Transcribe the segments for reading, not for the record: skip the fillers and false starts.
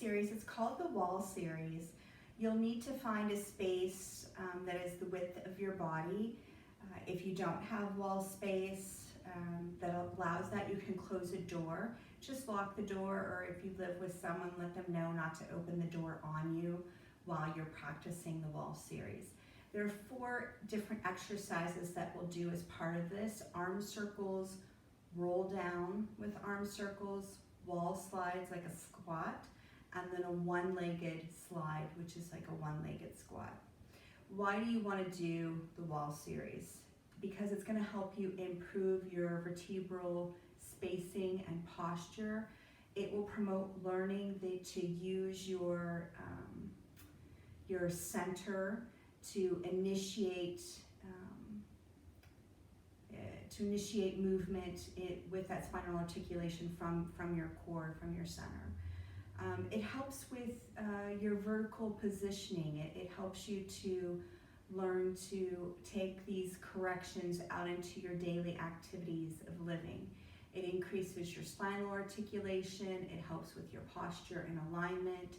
series, it's called the wall series. You'll need to find a space that is the width of your body. If you don't have wall space that allows that, you can close a door. Just lock the door, or if you live with someone, let them know not to open the door on you while you're practicing the wall series. There are 4 different exercises that we'll do as part of this: arm circles, roll down with arm circles, wall slides like a squat, and then a one-legged slide, which is like a one-legged squat. Why do you want to do the wall series? Because it's going to help you improve your vertebral spacing and posture. It will promote learning to use your center to initiate movement with that spinal articulation from your core, from your center. It helps with your vertical positioning. It helps you to learn to take these corrections out into your daily activities of living. It increases your spinal articulation. It helps with your posture and alignment.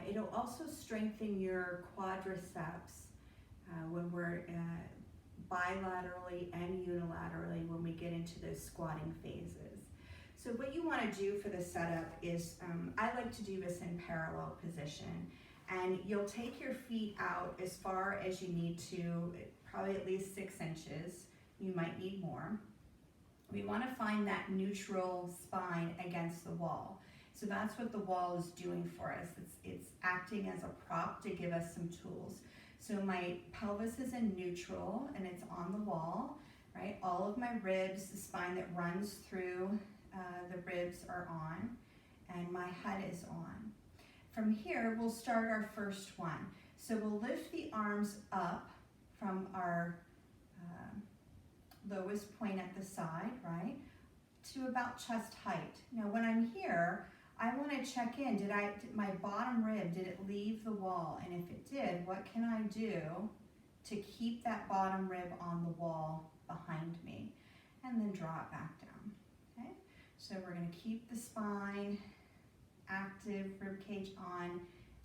It'll also strengthen your quadriceps when we're bilaterally and unilaterally when we get into those squatting phases. So what you want to do for the setup is, I like to do this in parallel position, and you'll take your feet out as far as you need to, probably at least 6 inches. You might need more. We want to find that neutral spine against the wall. So that's what the wall is doing for us. It's acting as a prop to give us some tools. So my pelvis is in neutral and it's on the wall, right? All of my ribs, the spine that runs through the ribs are on, and my head is on. From here, we'll start our first one. So we'll lift the arms up from our lowest point at the side, right, to about chest height. Now when I'm here, I want to check in. Did my bottom rib, did it leave the wall? And if it did, what can I do to keep that bottom rib on the wall behind me? And then draw it back down, okay? So we're going to keep the spine active, rib cage on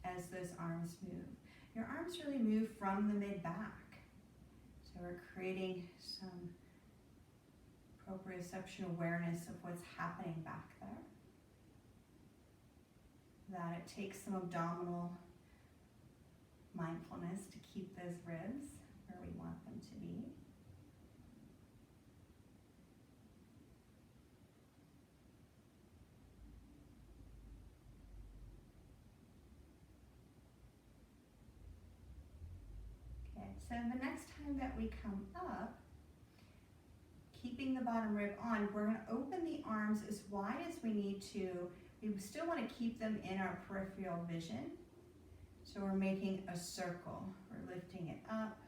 as those arms move. Your arms really move from the mid-back. So we're creating some proprioception awareness of what's happening back there. That it takes some abdominal mindfulness to keep those ribs where we want them to be. Okay, so the next time that we come up, keeping the bottom rib on, we're going to open the arms as wide as we need to. We still want to keep them in our peripheral vision. So we're making a circle. We're lifting it up,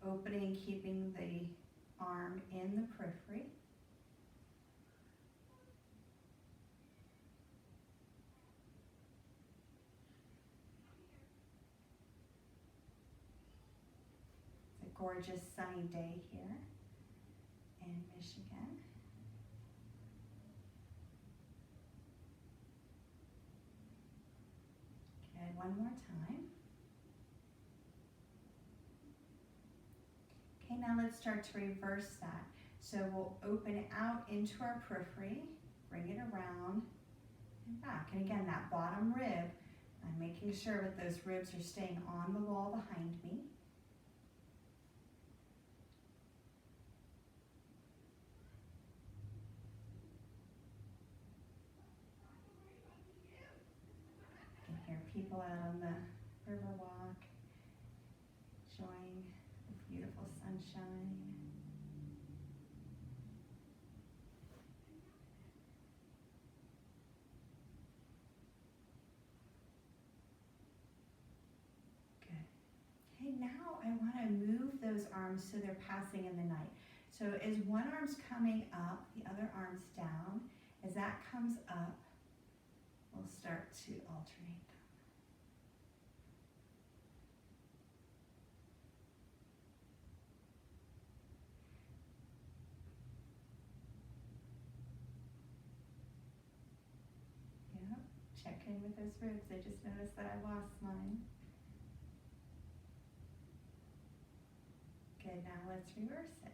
opening, keeping the arm in the periphery. It's a gorgeous sunny day here in Michigan. Good, one more time. Okay, now let's start to reverse that. So we'll open it out into our periphery, bring it around and back. And again, that bottom rib, I'm making sure that those ribs are staying on the wall behind me. People out on the river walk, enjoying the beautiful sunshine. Good. Okay, now I want to move those arms so they're passing in the night. So as one arm's coming up, the other arm's down. As that comes up, we'll start to alternate. Check in with those ribs. I just noticed that I lost mine. Good, now let's reverse it.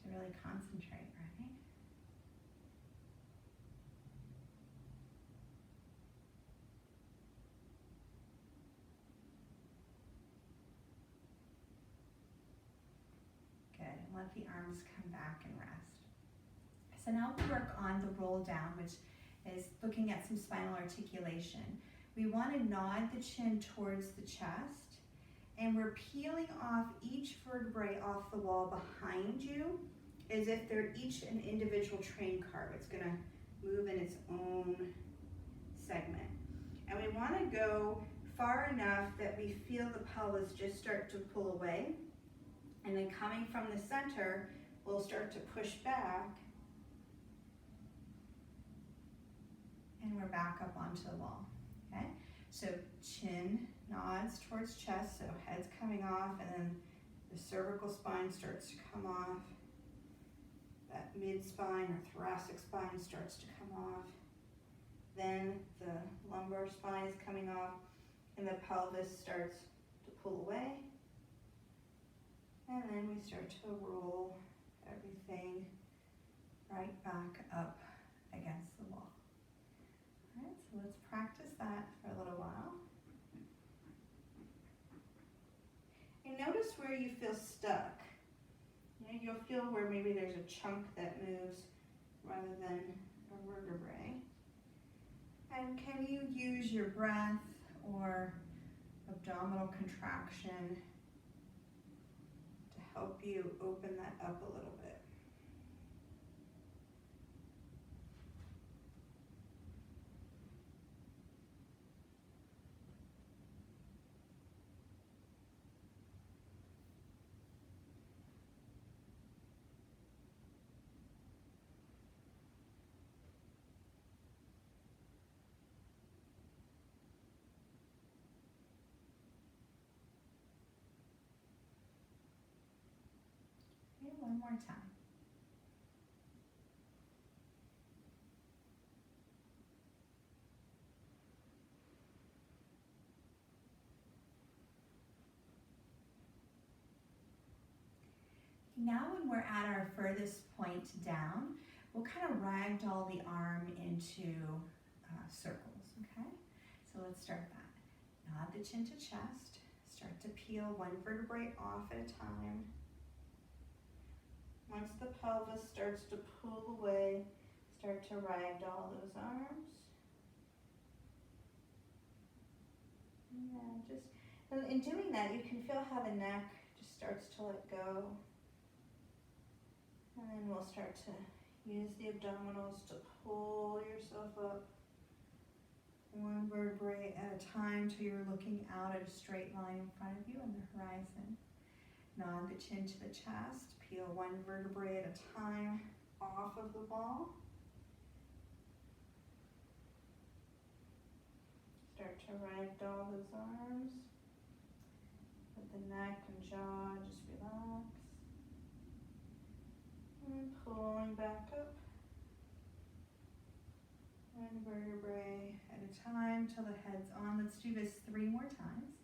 To really concentrate, right? Good, and let the arms come back and rest. So now we work on the roll down, which is looking at some spinal articulation. We want to nod the chin towards the chest, and we're peeling off each vertebrae off the wall behind you as if they're each an individual train car. It's going to move in its own segment. And we want to go far enough that we feel the pelvis just start to pull away. And then coming from the center, we'll start to push back. And we're back up onto the wall, okay? So chin nods towards chest, so head's coming off, and then the cervical spine starts to come off. That mid-spine or thoracic spine starts to come off. Then the lumbar spine is coming off, and the pelvis starts to pull away. And then we start to roll everything right back up against the wall. All right, so let's practice that for a little while. And notice where you feel stuck. You know, you'll feel where maybe there's a chunk that moves rather than a vertebrae. And can you use your breath or abdominal contraction to help you open that up a little bit? Okay, one more time. Now when we're at our furthest point down, we'll kind of ragdoll the arm into circles, okay? So let's start that. Nod the chin to chest. Start to peel one vertebrae off at a time. Once the pelvis starts to pull away, start to ragdoll those arms. Yeah, just in doing that, you can feel how the neck just starts to let go. And then we'll start to use the abdominals to pull yourself up one vertebrae at a time till you're looking out at a straight line in front of you on the horizon. Nod the chin to the chest, peel one vertebrae at a time off of the wall. Start to ragdoll those arms. Let the neck and jaw just relax. And pulling back up. One vertebrae at a time till the head's on. Let's do this 3 more times.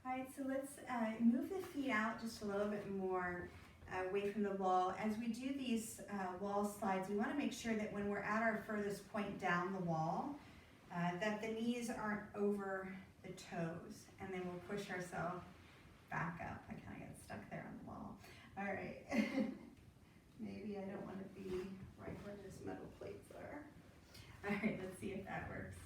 All right, so let's move the feet out just a little bit more away from the wall. As we do these wall slides, we want to make sure that when we're at our furthest point down the wall, that the knees aren't over the toes, and then we'll push ourselves back up. I kind of get stuck there on the wall. All right. Maybe I don't want to be right where those metal plates are. All right, let's see if that works.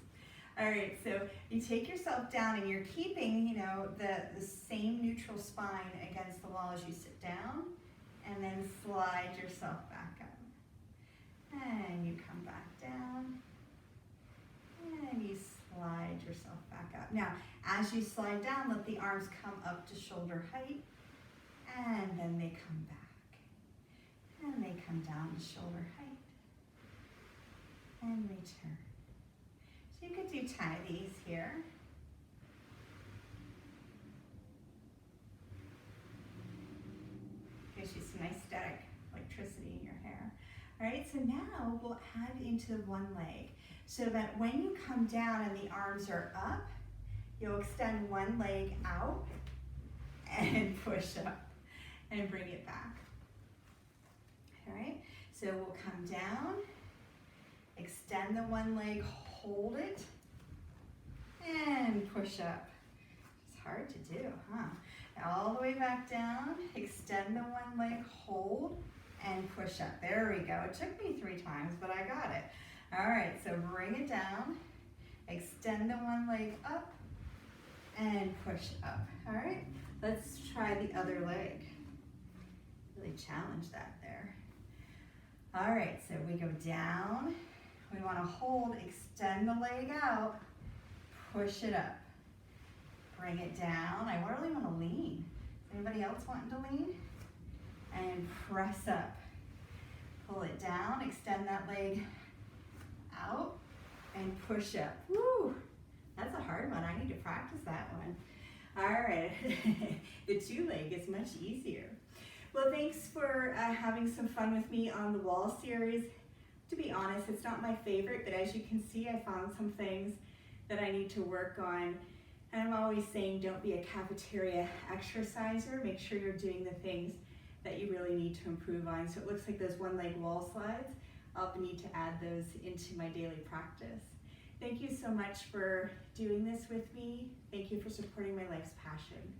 All right, so you take yourself down and you're keeping, you know, the same neutral spine against the wall as you sit down, and then slide yourself back up. And you come back down, and you slide yourself back up. Now, as you slide down, let the arms come up to shoulder height, and then they come back. And they come down to shoulder height, and return. So you could do 10 of these here. Gives you some nice static electricity in your hair. All right, so now we'll add into one leg, so that when you come down and the arms are up, you'll extend one leg out and push up and bring it back. All right, so we'll come down, extend the one leg, hold it, and push up. It's hard to do, huh? All the way back down, extend the one leg, hold, and push up. There we go. It took me 3 times, but I got it. All right, so bring it down, extend the one leg up, and push up. All right, let's try the other leg. Really challenge that there. All right, so we go down. We want to hold, extend the leg out, push it up. Bring it down. I really want to lean. Anybody else wanting to lean? And press up. Pull it down, extend that leg out, and push up. Woo! That's a hard one. I need to practice that one. All right. The 2 leg is much easier. Well, thanks for having some fun with me on the wall series. To be honest, it's not my favorite, but as you can see, I found some things that I need to work on. And I'm always saying, don't be a cafeteria exerciser. Make sure you're doing the things that you really need to improve on. So it looks like those one leg wall slides, I'll need to add those into my daily practice. Thank you so much for doing this with me. Thank you for supporting my life's passion.